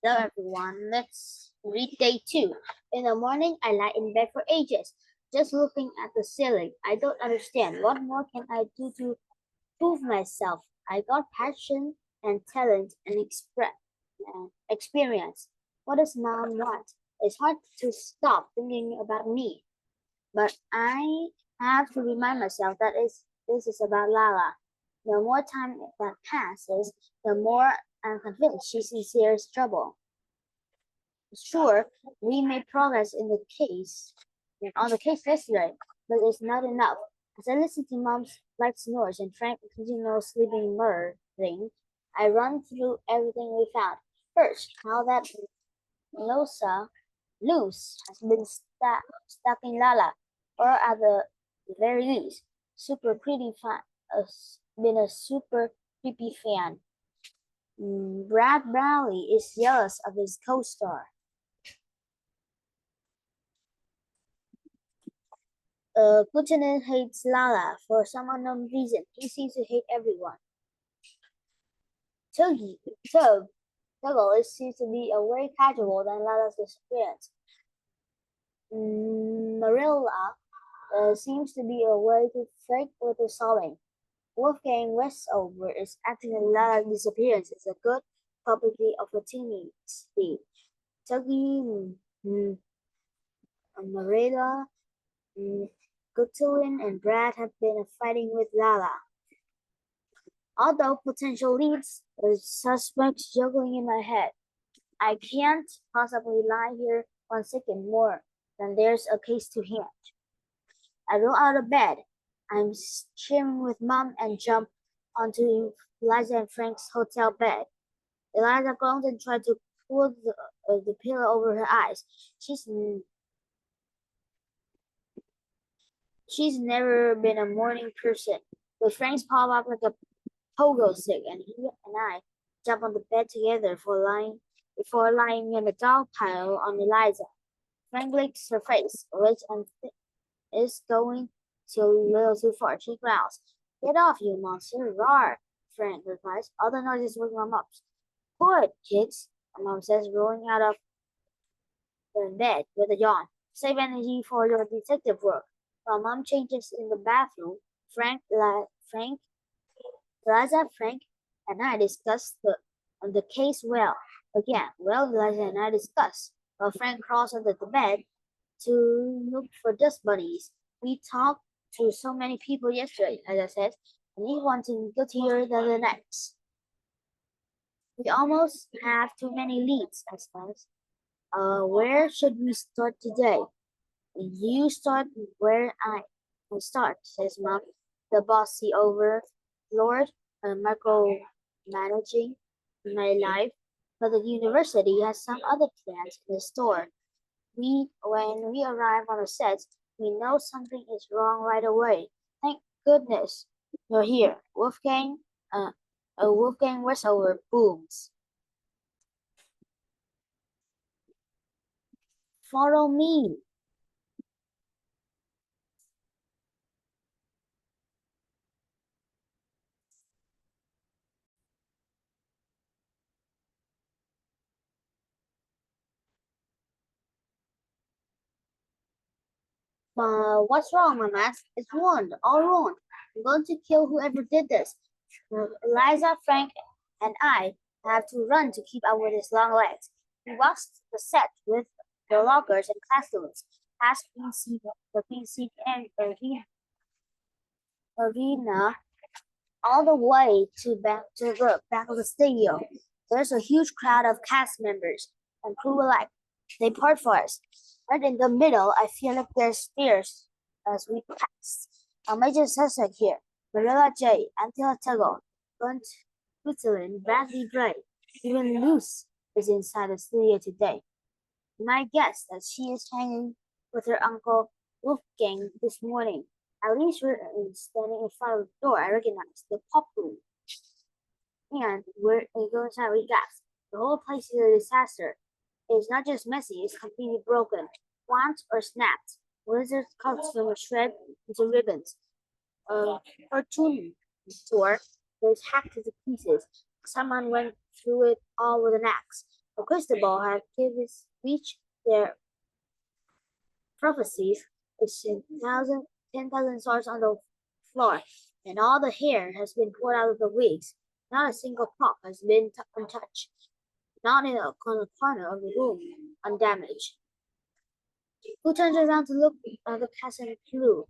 Hello everyone, let's read day 2. In the morning, I lie in bed for ages, just looking at the ceiling. I don't understand. What more can I do to prove myself? I got passion and talent and experience. What does mom want? It's hard to stop thinking about me, but I have to remind myself that this is about Lala. The more time that passes, the more I'm convinced she's in serious trouble. Sure, we made progress on the case yesterday, but it's not enough. As I listen to Mom's light snores and Frank continual sleeping murmuring, I run through everything we found. First, how that Losa loose has been stuck in Lala, or at the very least, super pretty fan, been a super creepy fan. Brad Brownlee is jealous of his co-star. Lieutenant hates Lala for some unknown reason. He seems to hate everyone. Tuggy, Tug, Tuggle seems to be a way casual than Lala's disappearance. Marilla seems to be a way to fake little sobbing. Wolfgang Westover is acting like Lala's disappearance is a good publicity of a teenage. Tuggy, mm, Marilla, Gutulin, and Brad have been fighting with Lala. Although potential leads, there's suspects juggling in my head. I can't possibly lie here 1 second more than there's a case to hand. I roll out of bed. I'm cheering with Mom and jump onto Eliza and Frank's hotel bed. Eliza groans and tries to pull the pillow over her eyes. She's never been a morning person. But Frank's pop up like a pogo stick, and he and I jump on the bed together before lying in the dog pile on Eliza. Frank licks her face, which is going too little too far. She growls, "Get off, you monster!" Roar! Frank replies. All the noises wake Mom up. "Good, kids," Mom says, rolling out of the bed with a yawn. "Save energy for your detective work." While Mom changes in the bathroom, Frank Eliza, Frank, and I discussed the case Eliza and I discussed. While Frank crawls under the bed to look for dust bunnies. We talked to so many people yesterday, as I said, and each one seemed guiltier than the next. We almost have too many leads, I suppose. Where should we start today? You start where I start, says Mom, the bossy overlord, micromanaging my life. But the university has some other plans in the store. When we arrive on the set, we know something is wrong right away. Thank goodness you're here. Wolfgang Westover booms. Follow me. What's wrong, Mama? It's ruined, all ruined. I'm going to kill whoever did this. Eliza, Frank, and I have to run to keep up with his long legs. He walks the set with the lockers and classrooms, past the PC and arena, all the way to the back of the studio. There's a huge crowd of cast members and crew alike. They part for us. Right in the middle, I feel like there's stairs as we pass. A major suspect here. Marilla J, Antilla Tuggle, Bunt Switzerland, Bradley Gray. Even Luce is inside the studio today. My guess that she is hanging with her uncle Wolfgang this morning. At least we're standing in front of the door. I recognize the pop room. And we go inside, we gasp. The whole place is a disaster. It's not just messy, it's completely broken. Plants are snapped. Lizard costume are shredded into ribbons. Cartoon store is hacked to pieces. Someone went through it all with an axe. A crystal ball had given speech their prophecies, which 10,000 stars on the floor, and all the hair has been pulled out of the wigs. Not a single prop has been untouched, not in a corner of the room undamaged. Who turns around to look at the passing clue?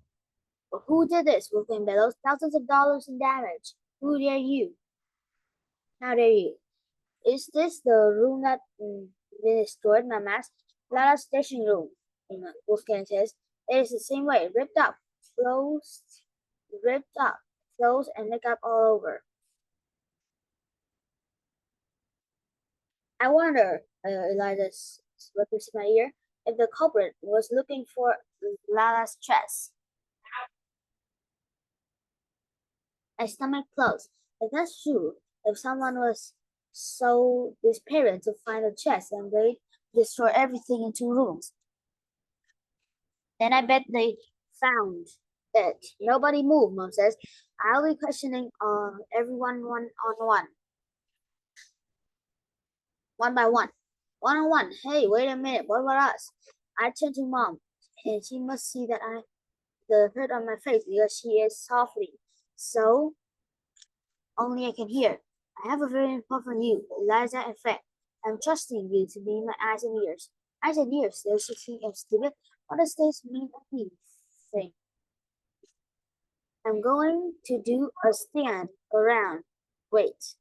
Who did this? Wolfgang bellows. Thousands of dollars in damage. Who dare you? How dare you? Is this the room that been destroyed, my mask? Lala's station room, Wolfgang says. It is the same way, ripped up, clothes and makeup all over. I wonder, Eliza whispers in my ear, if the culprit was looking for Lala's dress. My stomach closed. If that's true, if someone was so desperate to find a chest and they destroy everything in 2 rooms, then I bet they found it. Nobody move, Mom says. I'll be questioning everyone one by one. One on one. Hey, wait a minute. What about us? I turn to Mom, and she must see that the hurt on my face because she is softly. So only I can hear. I have a very important news, Eliza and Frank. I'm trusting you to be my eyes and ears. Eyes and ears, there's such thing as stupid. What does this mean anything? I'm going to do a stand around. Wait.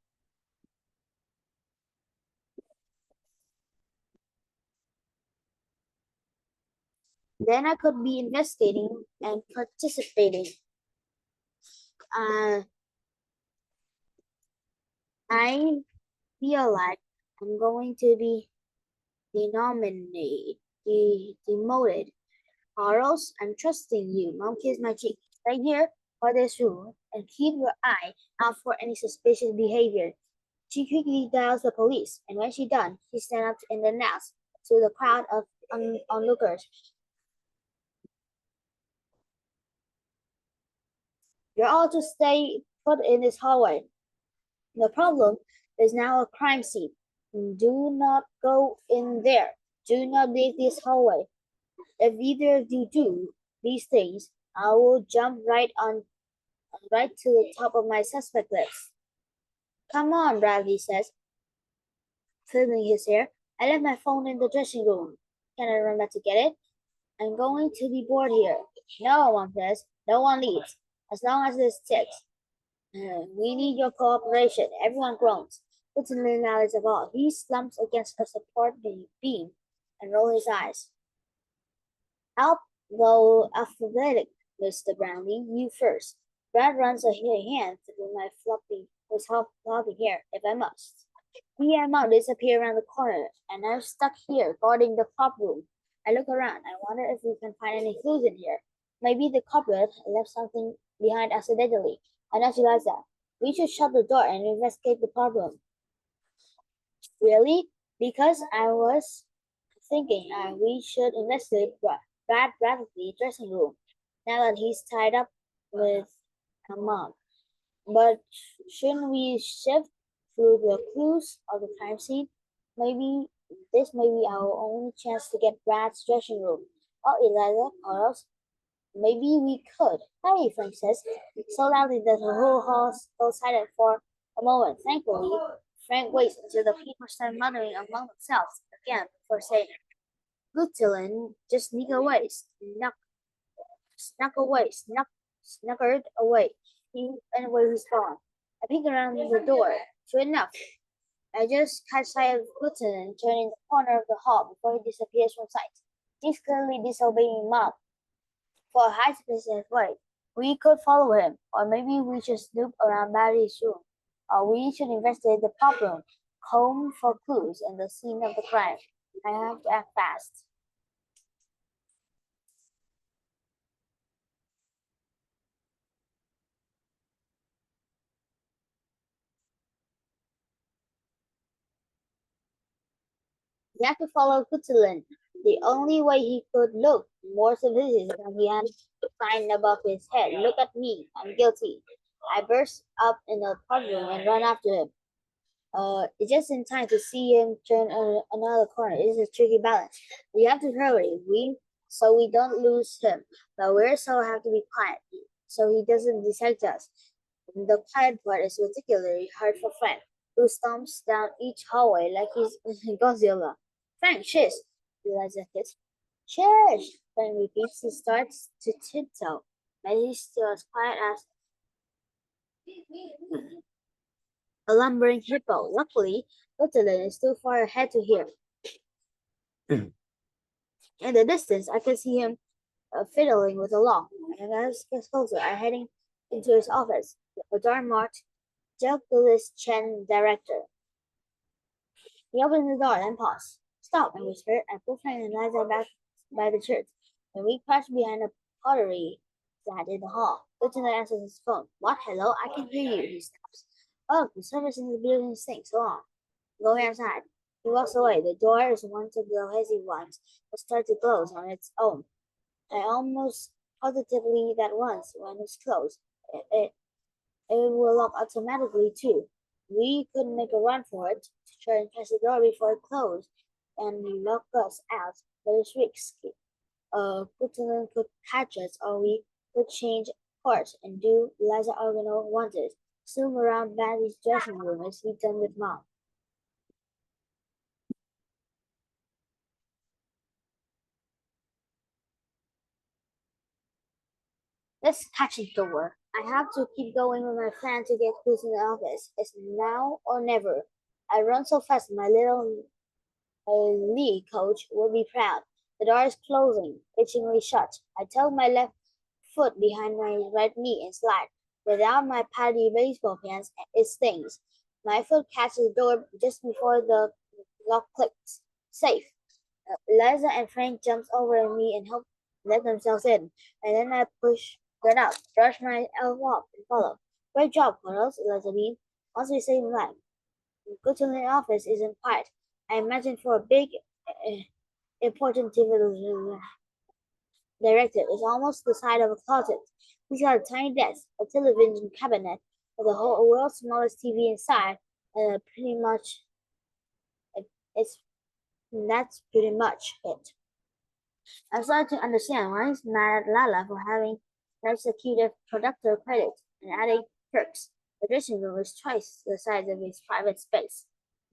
Then I could be investigating and participating. Uh, I feel like I'm going to be denominated, demoted. Charles, I'm trusting you. Mom kissed my cheek. Stay here for this room and keep your eye out for any suspicious behavior. She quickly dials the police, and when she's done, she stands up and announced to the crowd of onlookers, "You're all to stay put in this hallway. The problem is now a crime scene. Do not go in there. Do not leave this hallway. If either of you do these things, I will jump right to the top of my suspect list." "Come on," Bradley says, fiddling his hair. "I left my phone in the dressing room. Can I run back to get it? I'm going to be bored here." "No," Mom says. "No one leaves. As long as this ticks. We need your cooperation." Everyone groans. Lieutenant Alex of all. He slumps against a support beam and rolls his eyes. "I'll go alphabetic, Mr. Brownlee. You first." Brad runs a hand through my floppy hair, if I must. He and Mom disappear around the corner, and I'm stuck here guarding the prop room. I look around. I wonder if we can find any clues in here. Maybe the culprit left something behind accidentally. I nudge Eliza. "We should shut the door and investigate the prop room." "Really?" "Because I was thinking we should investigate Brad Bradley's dressing room now that he's tied up with Mom. But shouldn't we shift through the clues of the crime scene? Maybe this may be our only chance to get Brad's dressing room." "Oh, Eliza calls. Maybe we could." "Hey," Frank says, so loudly that the whole hall goes silent for a moment. Thankfully, Frank waits until the people start muttering among themselves again before saying, "Good Dylan, just snuckered away. He and away he's gone." I peek around the door. Sure enough, I just catch sight of Lieutenant turning the corner of the hall before he disappears from sight. He's clearly disobeying Mom for a high-specific way. We could follow him, or maybe we should snoop around Barry's room, or we should investigate the pub room, comb for clues in the scene of the crime. I have to act fast. We have to follow Switzerland. The only way he could look more civilized than he had sign above his head. "Look at me, I'm guilty." I burst up in the pub room and run after him. It's just in time to see him turn another corner. It's a tricky balance. We have to hurry, so we don't lose him, but we also have to be quiet, so he doesn't distract us. The quiet part is particularly hard for Frank, who stomps down each hallway like he's Godzilla. Frank, shush! Eliza hits. Shush! Frank repeats. He starts to tiptoe, but he's still as quiet as a lumbering hippo. Luckily, Lieutenant is too far ahead to hear. In the distance, I can see him fiddling with a lock, and as he gets closer, I'm heading into his office. A door marked Douglas Chen, director. He opened the door and paused. Stop, I whispered. I pulled Frank and Liza back by the church. When we crouched behind a pottery stand in the hall, Lieutenant answers his phone. What? Hello? I can hear you, he snaps. Oh, the service in the building stinks. So long. Going outside. He walks away. The door is one of the lazy ones that starts to close on its own. I almost positively that once, when it's closed, it will lock automatically too. We could make a run for it to try and catch the door before it closed and lock us out, but it's risky. Putin could catch us, or we could change course and do Liza Organo wanted. Zoom around Barry's dressing room as he done with Mom. Let's catch the door. I have to keep going with my plan to get Chris in the office. It's now or never. I run so fast my little league coach will be proud. The door is closing, itchingly shut. I tug my left foot behind my right knee and slide. Without my padded baseball pants, it stings. My foot catches the door just before the lock clicks. Safe. Eliza and Frank jumps over me and help let themselves in. And then I get out, brush myself off, and follow. Great job, Carlos, Eliza beamed. Once we save life. Go to the office isn't quiet. I imagine for a big, uh, important TV director is almost the size of a closet. He's got a tiny desk, a television cabinet with the whole world's smallest TV inside, and pretty much it's that's pretty much it. I'm starting to understand why he's mad at Lala for having an executive producer credit and adding perks. The dressing room is twice the size of his private space.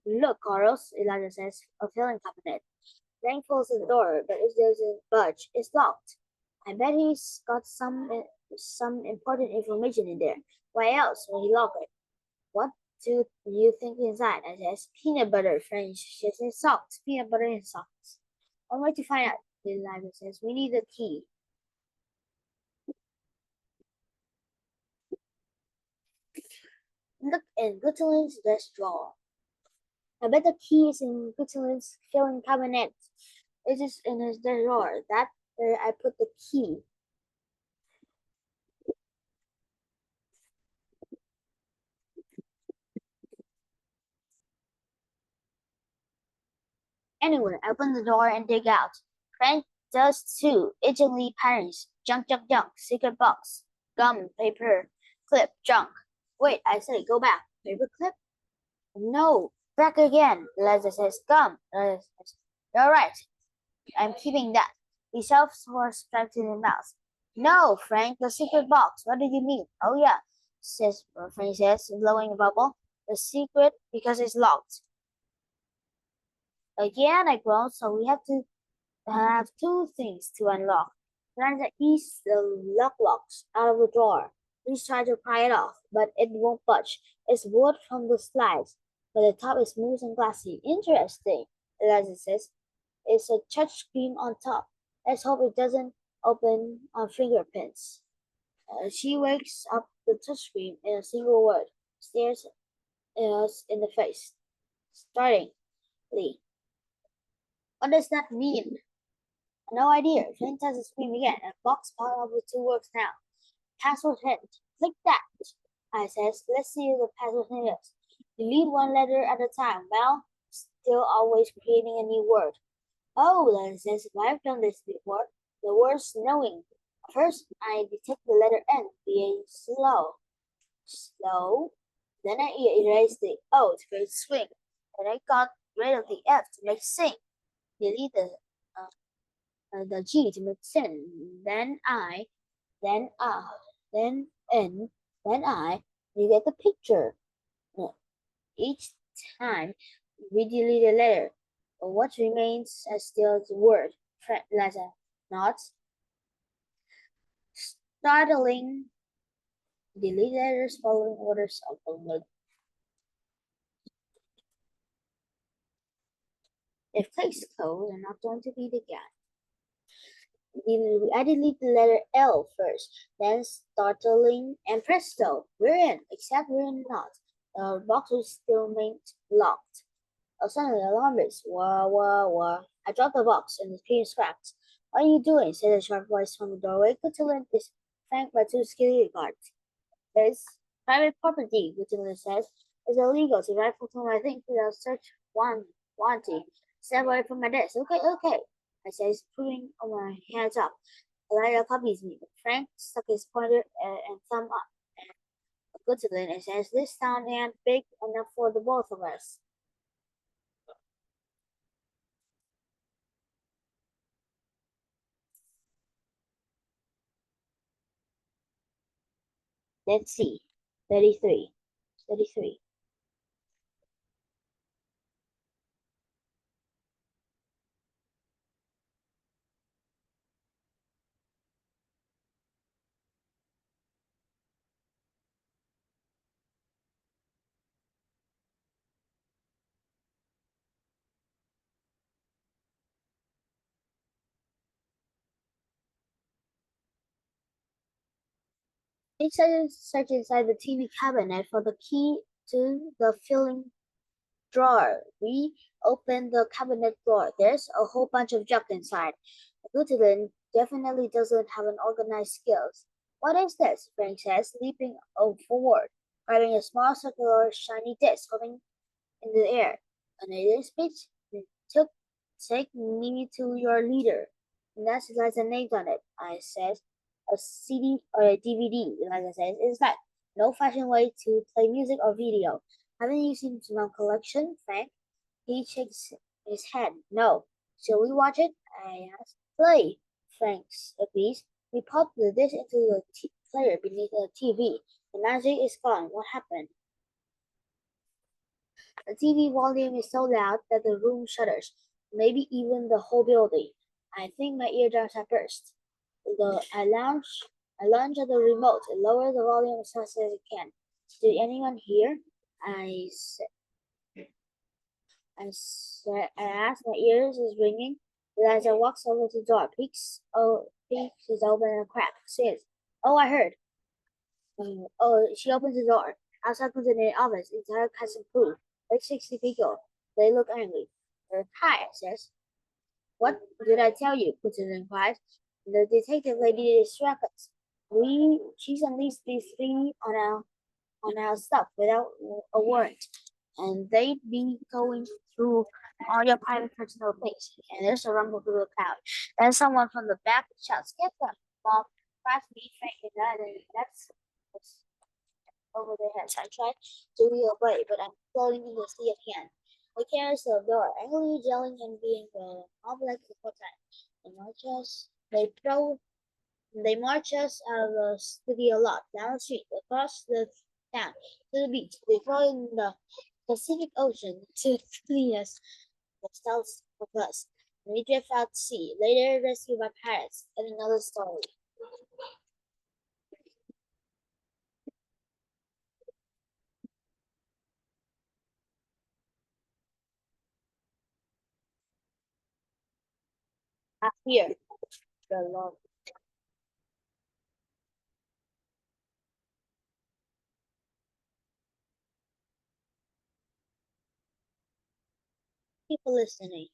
Look, Carlos, Elijah says, a filing cabinet. Frank closes the door, but it doesn't budge. It's locked. I bet he's got some important information in there. Why else would he lock it? What do you think inside? I says, peanut butter, French. She says, socks, peanut butter and socks. One way to find out, Elijah says, we need the key. Look in Gutelin's desk drawer. I bet the key is in Gutelin's filing cabinet. It is in his drawer. That's where I put the key. Anyway, I open the door and dig out. Frank does too. Itchingly patterns. Junk, junk, junk. Secret box. Gum, paper, clip, junk. Wait, I say, go back. Paper clip? No, back again. Liza says, gum. Liza says, you're right. I'm keeping that. He shoves for strapped in the mouth. No, Frank, the secret box. What do you mean? Oh yeah, says Frank says, blowing a bubble. The secret because it's locked. Again, I groaned, so we have to have two things to unlock. Liza eats the locks out of the drawer. Please try to pry it off, but it won't budge. It's wood from the slides, but the top is smooth and glassy. Interesting, Eliza says. It's a touch screen on top. Let's hope it doesn't open on fingerprints. She wakes up the touchscreen in a single word, stares us in the face. Startlingly. What does that mean? No idea. Flynn touches the screen again. A box popped up with two words now. Password hint. Click that. I says, let's see the password hint is. Delete one letter at a time. Well, still always creating a new word. Oh, Len says, I've done this before. The word snowing. First, I detect the letter N being slow. Slow? Then I erased the O to create swing. Then I got rid of the F to make sing. Delete the G to make sin. Then I, then N, then I. You get the picture. Each time we delete a letter, what remains as still the word, letter, not startling. Delete letters following orders of the if case code are not going to be the guy. I delete the letter L first, then startling, and presto, we're in, except we're not. The box was still remained locked. Suddenly, the alarm is wah wah wah. I dropped the box and the screen cracked. What are you doing? Said a sharp voice from the doorway. Gutenberg is flanked by two security guards. It's private property, Gutenberg says. It's illegal to rifle through my things without search warranty. Step away from my desk. Okay, okay. I says, putting my hands up. Elijah copies me. Frank stuck his pointer and thumb up. And Gutenberg says, this town ain't big enough for the both of us. Let's see. 33. 33. He search inside the TV cabinet for the key to the filling drawer. We open the cabinet drawer. There's a whole bunch of junk inside. Lieutenant definitely doesn't have an organized skills. What is this? Frank says, leaping forward, grabbing a small circular shiny disc holding in the air. An alien speech? Took take me to your leader. And that has a name on it. I said, a CD or a DVD, like I said, is that no fashion way to play music or video. Haven't you seen the collection, Frank? He shakes his head. No. Shall we watch it? I asked. Play, Frank agrees. We popped the disc into the player beneath the TV. The magic is gone. What happened? The TV volume is so loud that the room shudders, maybe even the whole building. I think my eardrums have burst. I lunge at the remote and lower the volume as fast as I can. Did anyone hear? I said, I asked, my ears is ringing. Eliza walks over to the door, peeks is open and crack, says, oh, I heard. She opens the door. Outside comes in the office, entire cast and crew, like 60 people. They look angry. Hi, says. What did I tell you? Putin inquired. The detective lady distracted us. She's unleashed these three on our stuff without a warrant, and they'd be going through all your private personal things. And there's a rumble through the crowd. Then someone from the back shouts, "Get them!" Bob grabs me, Frank, and that's over their heads. I tried to wheel away, but I'm floating in the sea of hand. We carry to the door, angrily yelling and being all like the whole time. They march us out of the studio lot, down the street, across the town, to the beach. They throw in the Pacific Ocean to clean us themselves of us. And we drift out to sea, later rescued by pirates, and another story. Up here, the Lord. People listening.